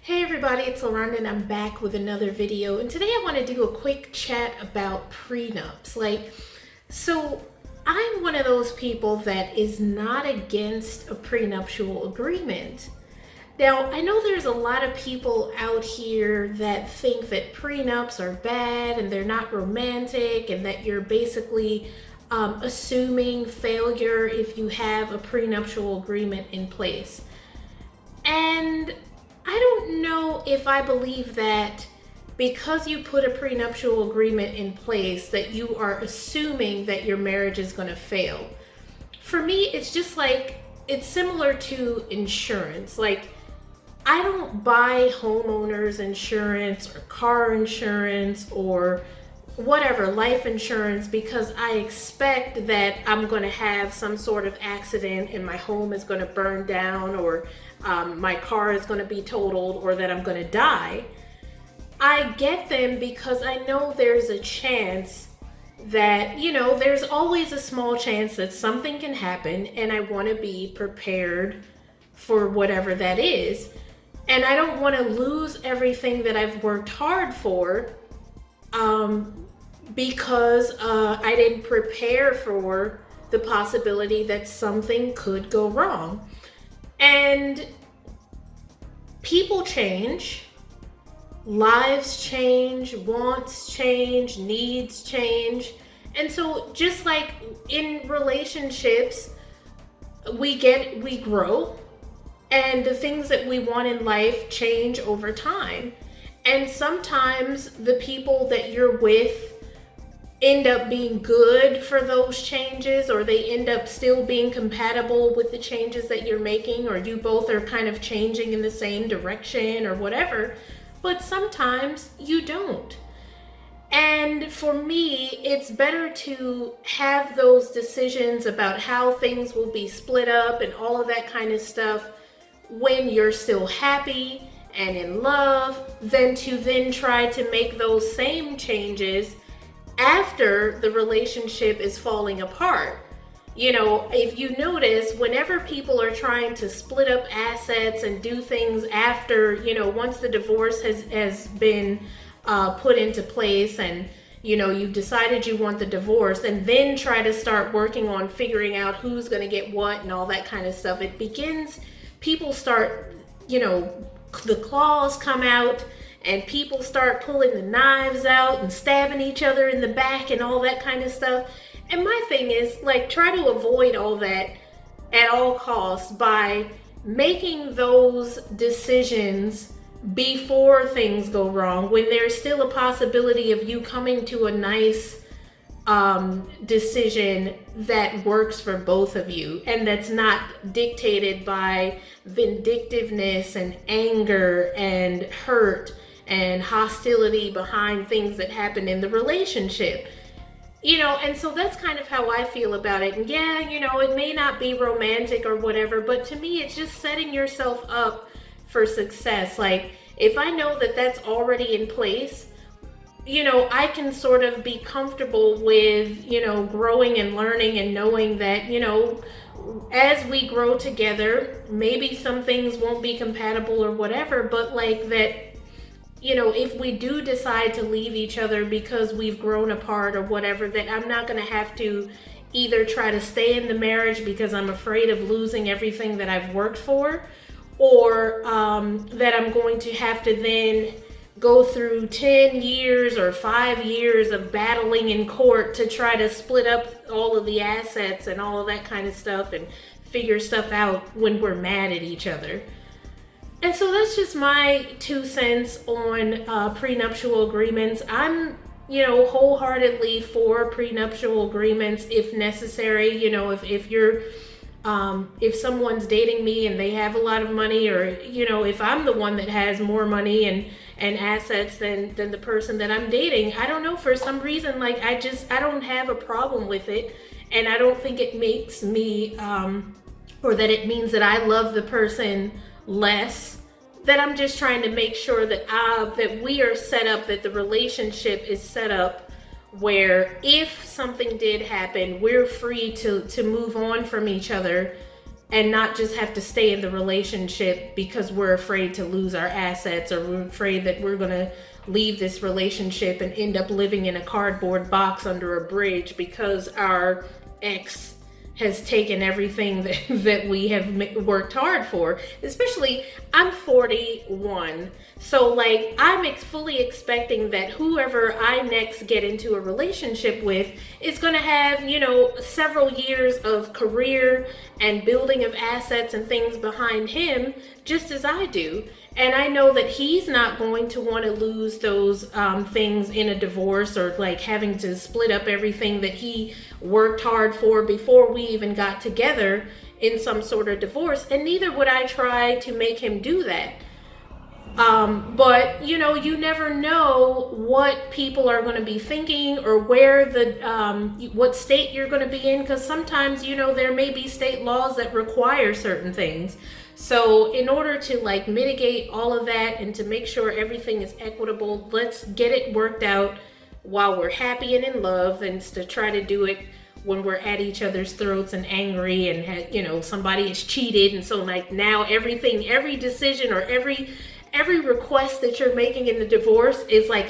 Hey everybody, it's LaRhonda and I'm back with another video. And today I want to do a quick chat about prenups. So I'm one of those people that is not against a prenuptial agreement. Now, I know there's a lot of people out here that think that prenups are bad and they're not romantic and that you're basically assuming failure if you have a prenuptial agreement in place. And I don't know if I believe that because you put a prenuptial agreement in place that you are assuming that your marriage is going to fail. For me, it's just like, it's similar to insurance. I don't buy homeowners insurance or car insurance or whatever, life insurance, because I expect that I'm going to have some sort of accident and my home is going to burn down or my car is going to be totaled or that I'm going to die. I get them because I know there's a chance that, there's always a small chance that something can happen, and I want to be prepared for whatever that is. And I don't want to lose everything that I've worked hard for because I didn't prepare for the possibility that something could go wrong. And people change, lives change, wants change, needs change. And so just like in relationships, we grow, and the things that we want in life change over time. And sometimes the people that you're with end up being good for those changes, or they end up still being compatible with the changes that you're making, or you both are kind of changing in the same direction or whatever. But sometimes you don't. And for me, it's better to have those decisions about how things will be split up and all of that kind of stuff when you're still happy and in love, than to then try to make those same changes after the relationship is falling apart. If you notice, whenever people are trying to split up assets and do things after, once the divorce has been put into place, and you've decided you want the divorce, and then try to start working on figuring out who's going to get what and all that kind of stuff, people start, the claws come out, and people start pulling the knives out and stabbing each other in the back and all that kind of stuff. And my thing is, try to avoid all that at all costs by making those decisions before things go wrong, when there's still a possibility of you coming to a nice decision that works for both of you, and that's not dictated by vindictiveness and anger and hurt and hostility behind things that happen in the relationship. And so that's kind of how I feel about it. And yeah, it may not be romantic or whatever, but to me, it's just setting yourself up for success. If I know that that's already in place, I can sort of be comfortable with, growing and learning and knowing that, as we grow together, maybe some things won't be compatible or whatever, but if we do decide to leave each other because we've grown apart or whatever, that I'm not going to have to either try to stay in the marriage because I'm afraid of losing everything that I've worked for, or that I'm going to have to then go through 10 years or 5 years of battling in court to try to split up all of the assets and all of that kind of stuff and figure stuff out when we're mad at each other. And so that's just my 2 cents on prenuptial agreements. I'm, wholeheartedly for prenuptial agreements if necessary. If you're, if someone's dating me and they have a lot of money, or, if I'm the one that has more money and assets than the person that I'm dating, I don't know, for some reason, I don't have a problem with it. And I don't think it makes me, or that it means that I love the person less. That I'm just trying to make sure that that we are set up, that the relationship is set up where if something did happen, we're free to move on from each other and not just have to stay in the relationship because we're afraid to lose our assets, or we're afraid that we're going to leave this relationship and end up living in a cardboard box under a bridge because our ex has taken everything that we have worked hard for. Especially, I'm 41, so like I'm fully expecting that whoever I next get into a relationship with is going to have, you know, several years of career and building of assets and things behind him, just as I do. And I know that he's not going to want to lose those things in a divorce, or like having to split up everything that he worked hard for before we even got together in some sort of divorce. And neither would I try to make him do that. But you know, you never know what people are going to be thinking, or where what state you're going to be in, because sometimes, you know, there may be state laws that require certain things. So in order to like mitigate all of that and to make sure everything is equitable, let's get it worked out while we're happy and in love, and to try to do it when we're at each other's throats and angry, and you know, somebody has cheated, and so like now every decision, or every request that you're making in the divorce is like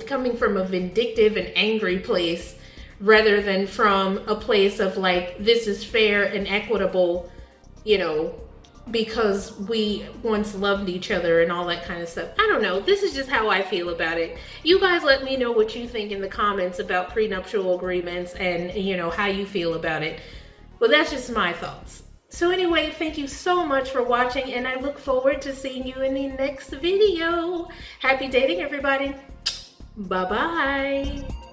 coming from a vindictive and angry place, rather than from a place of like, this is fair and equitable, you know, because we once loved each other and all that kind of stuff. I don't know. This is just how I feel about it. You guys let me know what you think in the comments about prenuptial agreements, and you know, how you feel about it. Well, that's just my thoughts. So anyway, thank you so much for watching, and I look forward to seeing you in the next video. Happy dating, everybody. Bye-bye.